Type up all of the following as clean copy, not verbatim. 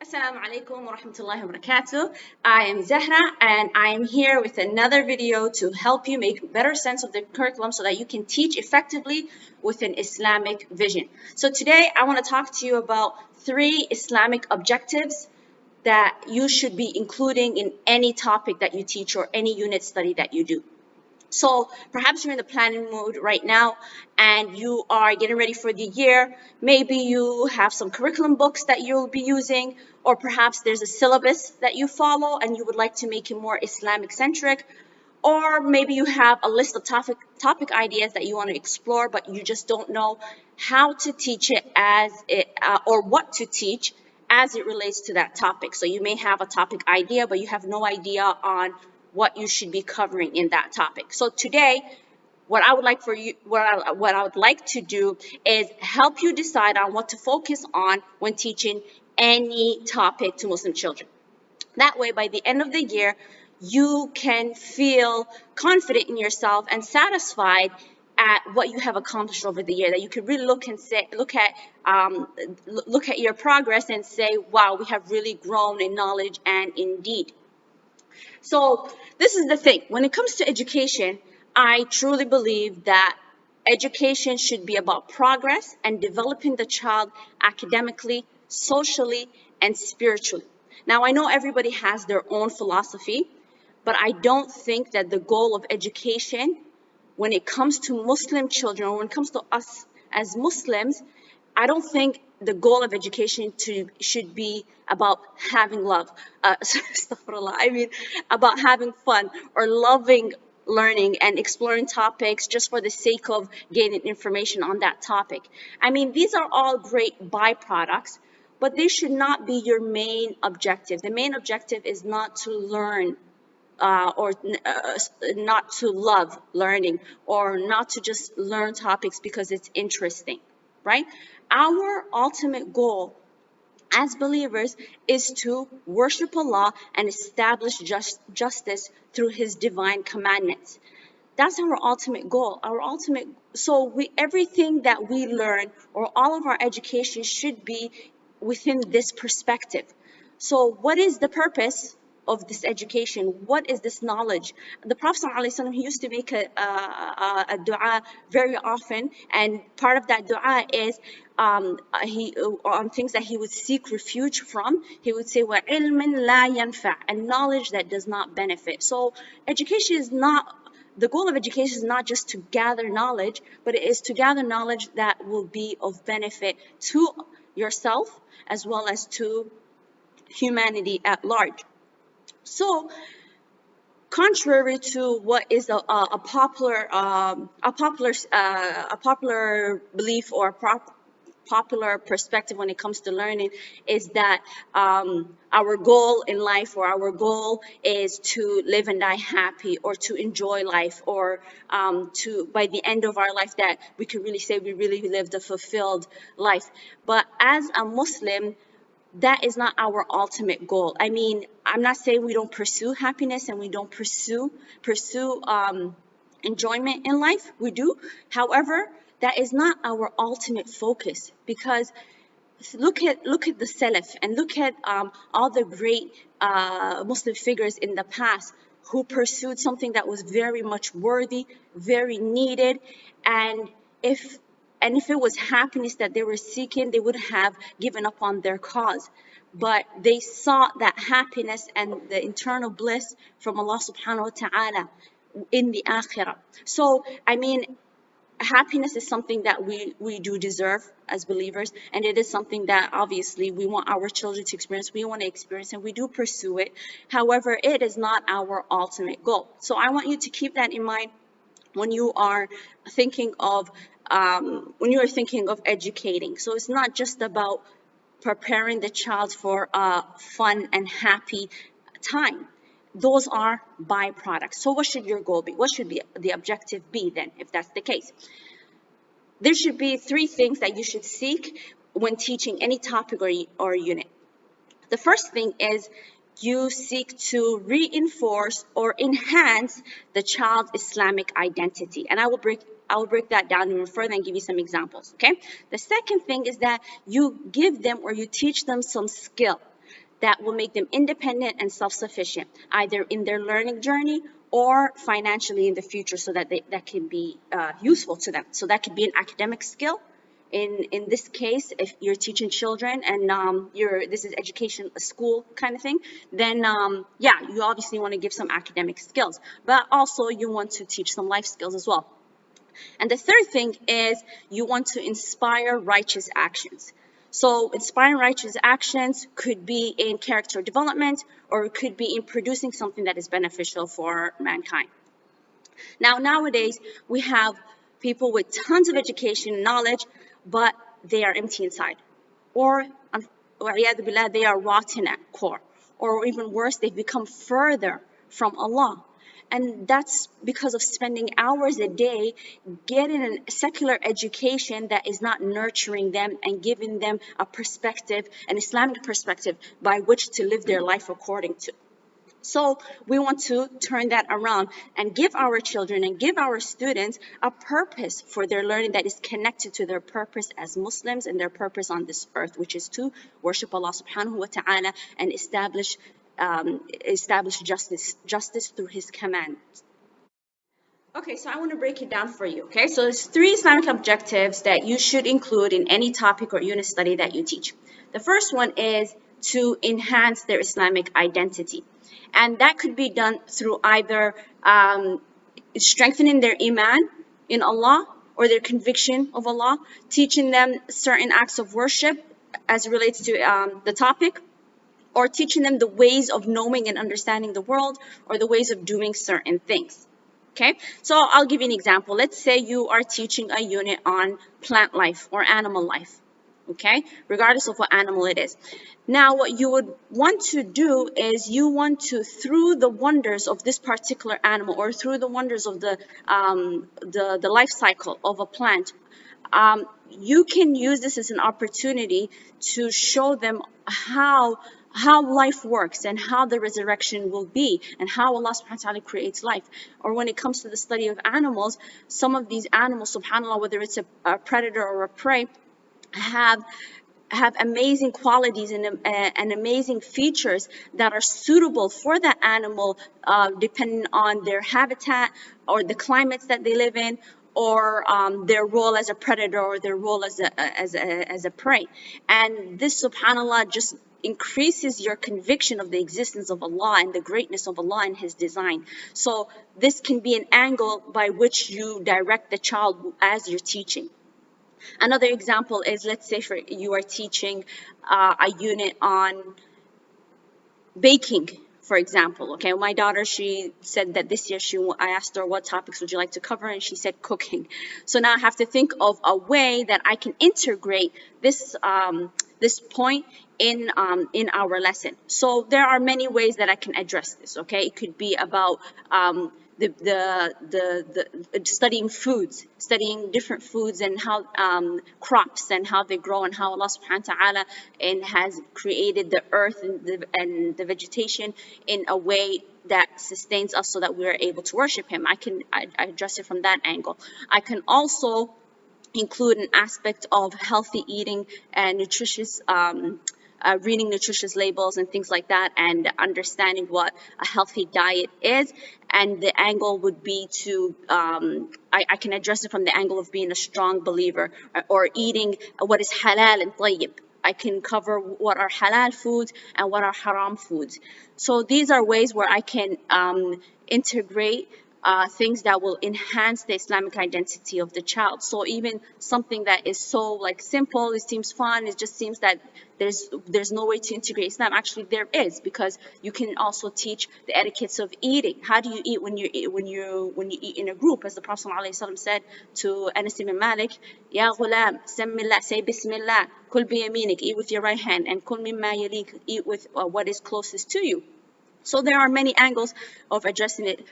Assalamu alaikum wa rahmatullahi wa barakatuh. I am Zahra and I am here with another video to help you make better sense of the curriculum so that you can teach effectively with an Islamic vision. So today I want to talk to you about 3 Islamic objectives that you should be including in any topic that you teach or any unit study that you do. So perhaps you're in the planning mode right now and you are getting ready for the year. Maybe you have some curriculum books that you'll be using, or perhaps there's a syllabus that you follow and you would like to make it more Islamic centric. Or maybe you have a list of topic ideas that you want to explore, but you just don't know how to teach it or what to teach as it relates to that topic. So you may have a topic idea, but you have no idea on what you should be covering in that topic. So today, what I would like to do is help you decide on what to focus on when teaching any topic to Muslim children. That way, by the end of the year, you can feel confident in yourself and satisfied at what you have accomplished over the year. That you can really look at your progress and say, "Wow, we have really grown in knowledge and in deed." So this is the thing. When it comes to education, I truly believe that education should be about progress and developing the child academically, socially, and spiritually. Now, I know everybody has their own philosophy, but I don't think that the goal of education, when it comes to Muslim children, or when it comes to us as Muslims, I don't think the goal of education should be about having love. Astaghfirullah. I mean, about having fun or loving learning and exploring topics just for the sake of gaining information on that topic. I mean, these are all great byproducts, but they should not be your main objective. The main objective is not to learn or not to love learning, or not to just learn topics because it's interesting, right? Our ultimate goal as believers is to worship Allah and establish justice through His divine commandments. That's our ultimate goal. Everything that we learn, or all of our education, should be within this perspective. So what is the purpose of this education? What is this knowledge? The Prophet ﷺ, he used to make a dua very often, and part of that dua is on things that he would seek refuge from. He would say, وَعِلْمٍ لَا يَنْفَعُ, and knowledge that does not benefit. So education is not, the goal of education is not just to gather knowledge, but it is to gather knowledge that will be of benefit to yourself as well as to humanity at large. So, contrary to what is a popular belief or popular perspective when it comes to learning, is that our goal in life, or our goal is to live and die happy, or to enjoy life, or to, by the end of our life, that we can really say we really lived a fulfilled life. But as a Muslim, that is not our ultimate goal. I mean, I'm not saying we don't pursue happiness and we don't pursue enjoyment in life. We do. However, that is not our ultimate focus, because look at the Salaf, and look at all the great Muslim figures in the past who pursued something that was very much worthy, very needed, and if it was happiness that they were seeking, they would have given up on their cause. But they sought that happiness and the internal bliss from Allah subhanahu wa ta'ala in the akhirah. So, I mean, happiness is something that we do deserve as believers, and it is something that obviously we want our children to experience, we want to experience, and we do pursue it. However, it is not our ultimate goal. So I want you to keep that in mind when you are thinking of educating. So it's not just about preparing the child for a fun and happy time. Those are byproducts. So what should your goal be? What should be the objective be then, if that's the case? There should be 3 things that you should seek when teaching any topic or unit. The first thing is you seek to reinforce or enhance the child's Islamic identity. And I will break that down even further and give you some examples, okay? The second thing is that you give them, or you teach them, some skill. that will make them independent and self-sufficient, either in their learning journey or financially in the future, so that that can be useful to them. So that could be an academic skill. In this case, if you're teaching children and this is education, a school kind of thing, then yeah, you obviously want to give some academic skills, but also you want to teach some life skills as well. And the third thing is you want to inspire righteous actions. So inspiring righteous actions could be in character development, or it could be in producing something that is beneficial for mankind. Now, nowadays, we have people with tons of education and knowledge, but they are empty inside. Or they are rotten at core. Or even worse, they've become further from Allah. And that's because of spending hours a day getting a secular education that is not nurturing them and giving them a perspective, an Islamic perspective, by which to live their life according to. So we want to turn that around and give our children and give our students a purpose for their learning that is connected to their purpose as Muslims and their purpose on this earth, which is to worship Allah subhanahu wa ta'ala and establish justice through His command. Okay, so I want to break it down for you. Okay, so there's 3 Islamic objectives that you should include in any topic or unit study that you teach. The first one is to enhance their Islamic identity. And that could be done through either strengthening their iman in Allah or their conviction of Allah, teaching them certain acts of worship as it relates to the topic, or teaching them the ways of knowing and understanding the world, or the ways of doing certain things. Okay, so I'll give you an example. Let's say you are teaching a unit on plant life or animal life. Okay, regardless of what animal it is. Now, what you would want to do is you want to, through the wonders of this particular animal, or through the wonders of the life cycle of a plant, you can use this as an opportunity to show them how life works and how the resurrection will be and how Allah subhanahu wa ta'ala creates life. Or when it comes to the study of animals, some of these animals, subhanAllah, whether it's a predator or a prey, have amazing qualities and amazing features that are suitable for that animal, depending on their habitat or the climates that they live in, or their role as a predator or their role as a prey. And this, subhanAllah, just increases your conviction of the existence of Allah and the greatness of Allah and His design. So this can be an angle by which you direct the child as you're teaching. Another example is, let's say you are teaching a unit on baking, for example. Okay, my daughter, she said that this year I asked her, what topics would you like to cover, and she said cooking. So now I have to think of a way that I can integrate this point in our lesson. So there are many ways that I can address this. Okay, it could be about studying foods, studying different foods and how crops and how they grow, and how Allah subhanahu wa ta'ala has created the earth and the vegetation in a way that sustains us so that we are able to worship Him. I address it from that angle. I can also include an aspect of healthy eating and nutritious reading nutritious labels and things like that, and understanding what a healthy diet is. And the angle would be to, I can address it from the angle of being a strong believer, or eating what is halal and tayyib. I can cover what are halal foods and what are haram foods. So these are ways where I can integrate things that will enhance the Islamic identity of the child. So even something that is so like simple, it seems fun, it just seems that there's no way to integrate Islam. Actually, there is, because you can also teach the etiquettes of eating. How do you eat when you eat in a group? As the Prophet ﷺ said to Anas ibn Malik, Ya ghulam, sammillah, say Bismillah, kul biyaminik, eat with your right hand, and kul mimma yalik, eat with what is closest to you. So there are many angles of addressing it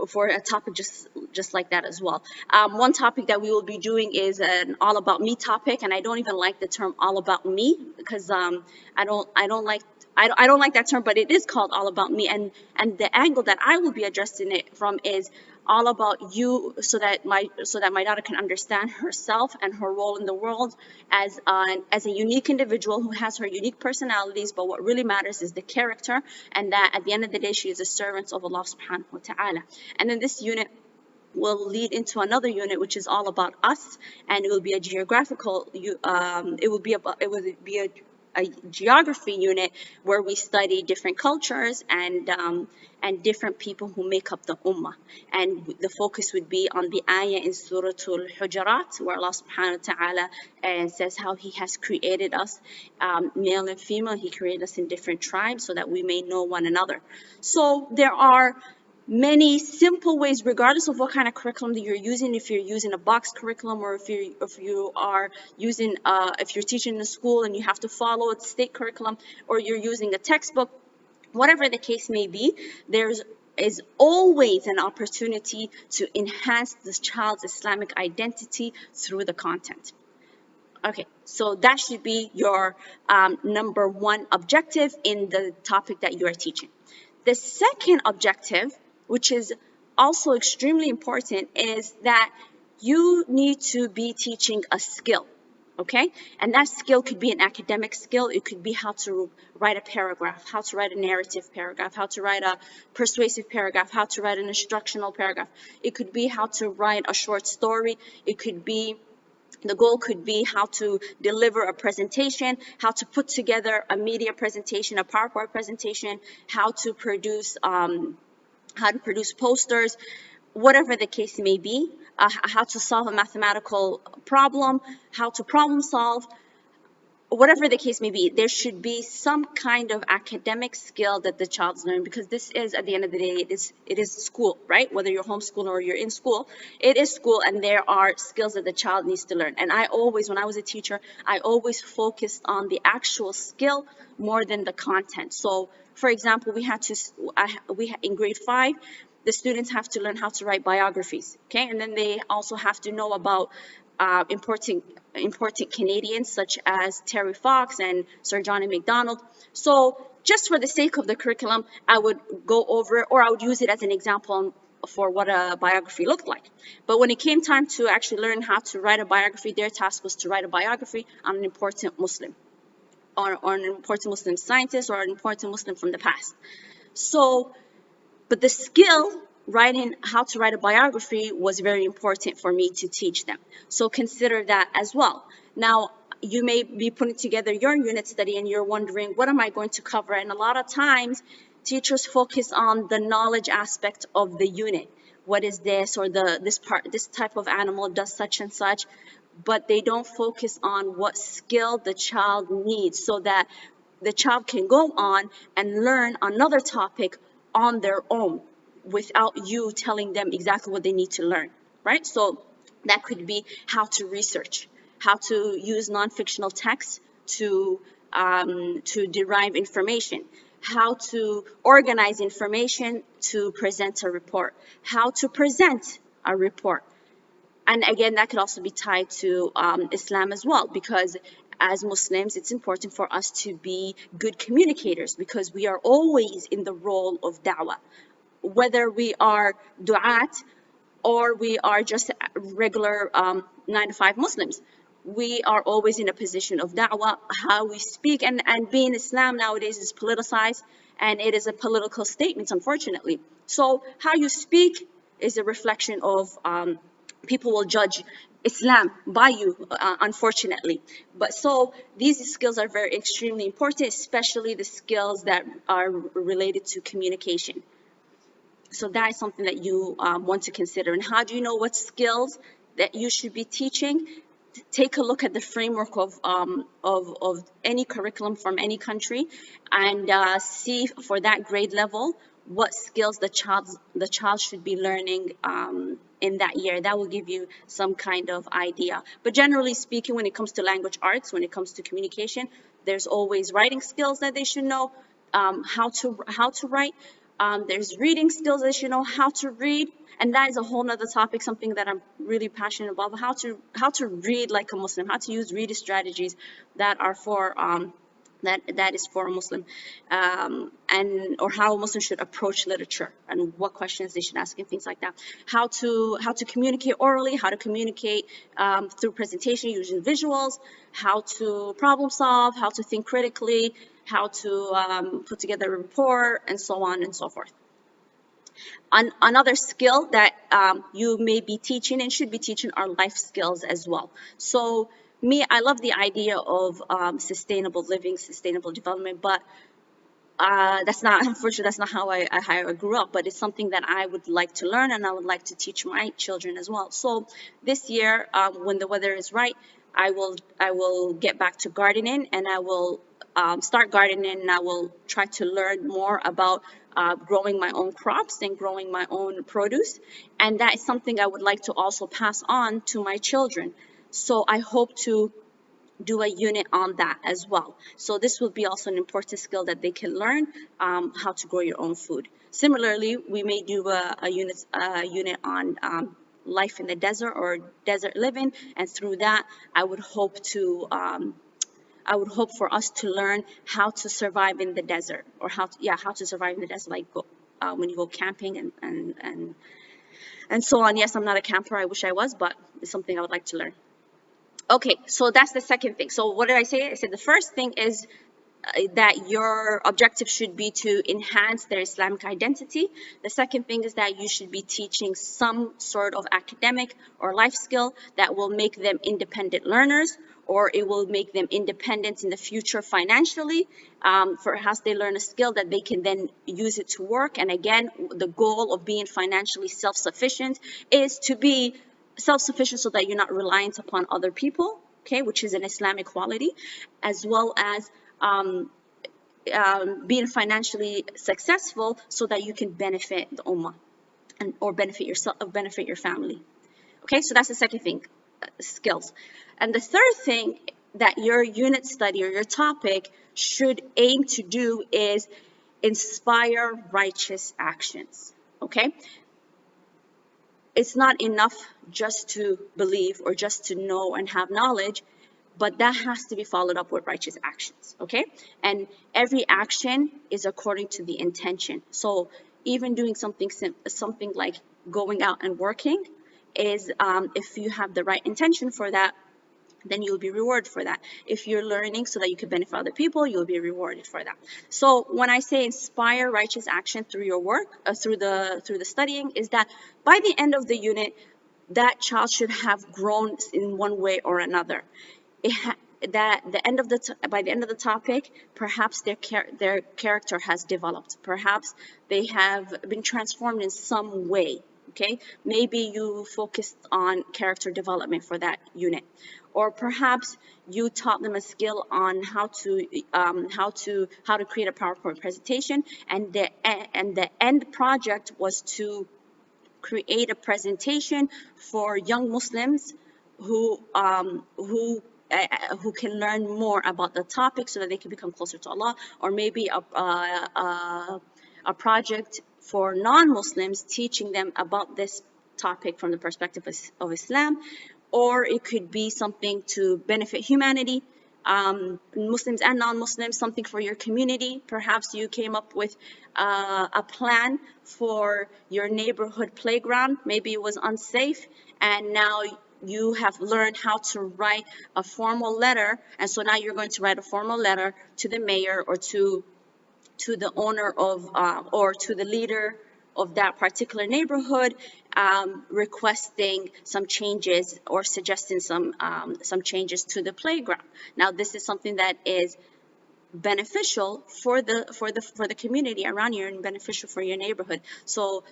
for a topic just like that as well. One topic that we will be doing is an all about me topic, and I don't even like the term all about me, because I don't like I don't like that term, but it is called All About Me. And the angle that I will be addressing it from is all about you, so that my daughter can understand herself and her role in the world as a unique individual who has her unique personalities. But what really matters is the character, and that at the end of the day, she is a servant of Allah subhanahu wa ta'ala. And then this unit will lead into another unit, which is all about us, and it will be a geographical a geography unit where we study different cultures and different people who make up the ummah. And the focus would be on the ayah in Surah Al-Hujurat, where Allah subhanahu wa ta'ala says how He has created us, male and female. He created us in different tribes so that we may know one another. So there are many simple ways, regardless of what kind of curriculum that you're using. If you're using a box curriculum, or if you are using if you're teaching in a school and you have to follow a state curriculum, or you're using a textbook, whatever the case may be, is always an opportunity to enhance this child's Islamic identity through the content. Okay, so that should be your number one objective in the topic that you are teaching. The second objective, which is also extremely important, is that you need to be teaching a skill, okay? And that skill could be an academic skill. It could be how to write a paragraph, how to write a narrative paragraph, how to write a persuasive paragraph, how to write an instructional paragraph. It could be how to write a short story. It could be the goal could be how to deliver a presentation, how to put together a media presentation, a PowerPoint presentation, how to produce posters, whatever the case may be, how to solve a mathematical problem, how to problem solve. Whatever the case may be, there should be some kind of academic skill that the child's learning, because this is, at the end of the day, it is school, right? Whether you're homeschooling or you're in school, it is school, and there are skills that the child needs to learn. And when I was a teacher, I always focused on the actual skill more than the content. So, for example, in grade 5, the students have to learn how to write biographies, okay? And then they also have to know about important Canadians such as Terry Fox and Sir John A. Macdonald. So just for the sake of the curriculum, I would go over it, or I would use it as an example for what a biography looked like. But when it came time to actually learn how to write a biography, their task was to write a biography on an important Muslim, or an important Muslim scientist, or an important Muslim from the past. So, but the skill, writing how to write a biography, was very important for me to teach them. So consider that as well. Now, you may be putting together your unit study and you're wondering, what am I going to cover? And a lot of times, teachers focus on the knowledge aspect of the unit. What is this, or this type of animal does such and such, but they don't focus on what skill the child needs, so that the child can go on and learn another topic on their own without you telling them exactly what they need to learn, right? So that could be how to research, how to use non-fictional text to derive information, how to organize information to present a report, how to present a report. And again, that could also be tied to Islam as well, because as Muslims, it's important for us to be good communicators, because we are always in the role of da'wah. Whether we are du'at or we are just regular 9-to-5 Muslims, we are always in a position of da'wah. How we speak, and being Islam nowadays is politicized, and it is a political statement, unfortunately. So how you speak is a reflection of people will judge Islam by you, unfortunately. But so these skills are very extremely important, especially the skills that are related to communication. So that is something that you want to consider. And how do you know what skills that you should be teaching? Take a look at the framework of any curriculum from any country, and see for that grade level what skills the child should be learning in that year. That will give you some kind of idea. But generally speaking, when it comes to language arts, when it comes to communication, there's always writing skills that they should know, how to write. There's reading skills that they should know how to read, and that is a whole nother topic, something that I'm really passionate about, how to read like a Muslim, how to use reading strategies that are for that is for a Muslim, and or how a Muslim should approach literature and what questions they should ask and things like that. How to communicate orally, how to communicate through presentation using visuals, how to problem solve, how to think critically, how to put together a report, and so on and so forth. Another skill that you may be teaching and should be teaching are life skills as well. So I love the idea of sustainable living, sustainable development, but that's not, unfortunately, that's not how I grew up, but it's something that I would like to learn and I would like to teach my children as well. So this year, when the weather is right, I will get back to gardening, and I will start gardening, and I will try to learn more about growing my own crops and growing my own produce. And that is something I would like to also pass on to my children. So I hope to do a unit on that as well. So this will be also an important skill that they can learn, how to grow your own food. Similarly, we may do a unit on life in the desert or desert living, and through that, I would hope for us to learn how to survive in the desert, or how to survive in the desert, like when you go camping and so on. Yes, I'm not a camper. I wish I was, but it's something I would like to learn. Okay, so that's the second thing. So what did I say? I said the first thing is that your objective should be to enhance their Islamic identity. The second thing is that you should be teaching some sort of academic or life skill that will make them independent learners, or it will make them independent in the future financially. Perhaps they learn a skill that they can then use it to work. And again, the goal of being financially self-sufficient is to be self-sufficient so that you're not reliant upon other people, okay, which is an Islamic quality, as well as being financially successful so that you can benefit the ummah or benefit yourself, or benefit your family. Okay, so that's the second thing, skills. And the third thing that your unit study or your topic should aim to do is inspire righteous actions. Okay, it's not enough just to believe or just to know and have knowledge, but that has to be followed up with righteous actions, okay? And every action is according to the intention. So even doing something like going out and working is, if you have the right intention for that, then you'll be rewarded for that. If you're learning so that you can benefit other people, you'll be rewarded for that. So when I say inspire righteous action through your work, through the studying, is that by the end of the unit, that child should have grown in one way or another. By the end of the topic, perhaps their character has developed. Perhaps they have been transformed in some way. Okay, maybe you focused on character development for that unit, or perhaps you taught them a skill on how to create a PowerPoint presentation, and the end project was to create a presentation for young Muslims who can learn more about the topic so that they can become closer to Allah, or maybe a project for non-Muslims teaching them about this topic from the perspective of Islam, or it could be something to benefit humanity, Muslims and non-Muslims, something for your community. Perhaps you came up with a plan for your neighborhood playground. Maybe it was unsafe, and now you have learned how to write a formal letter, and so now you're going to write a formal letter to the mayor, or to the owner of or to the leader of that particular neighborhood, requesting some changes or suggesting some changes to the playground. Now, this is something that is beneficial for the community around you and beneficial for your neighborhood. So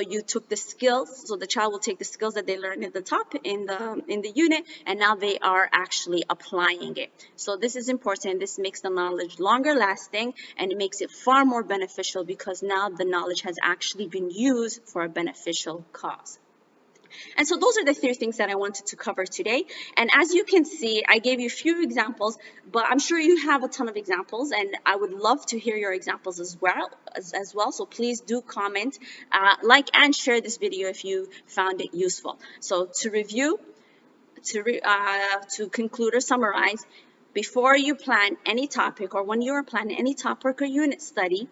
you took the skills, so the child will take the skills that they learned at the top in the unit, and now they are actually applying it. So this is important. This makes the knowledge longer lasting, and it makes it far more beneficial because now the knowledge has actually been used for a beneficial cause. And so those are the three things that I wanted to cover today. And as you can see, I gave you a few examples, but I'm sure you have a ton of examples, and I would love to hear your examples as well. So please do comment, like, and share this video if you found it useful. So to review, to conclude or summarize, before you plan any topic, or when you are planning any topic or unit study,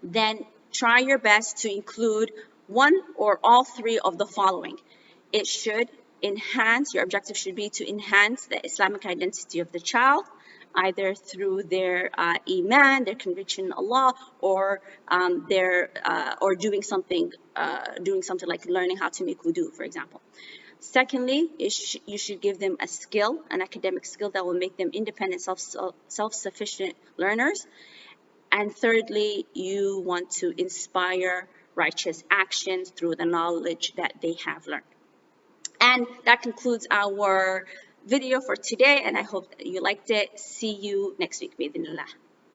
then try your best to include one or all three of the following. It should enhance, your objective should be to enhance the Islamic identity of the child, either through their iman, their conviction in Allah, or or doing something like learning how to make wudu, for example. Secondly, you should give them a skill, an academic skill that will make them independent, self-sufficient learners. And thirdly, you want to inspire righteous actions through the knowledge that they have learned. And that concludes our video for today, and I hope that you liked it. See you next week, بإذن الله.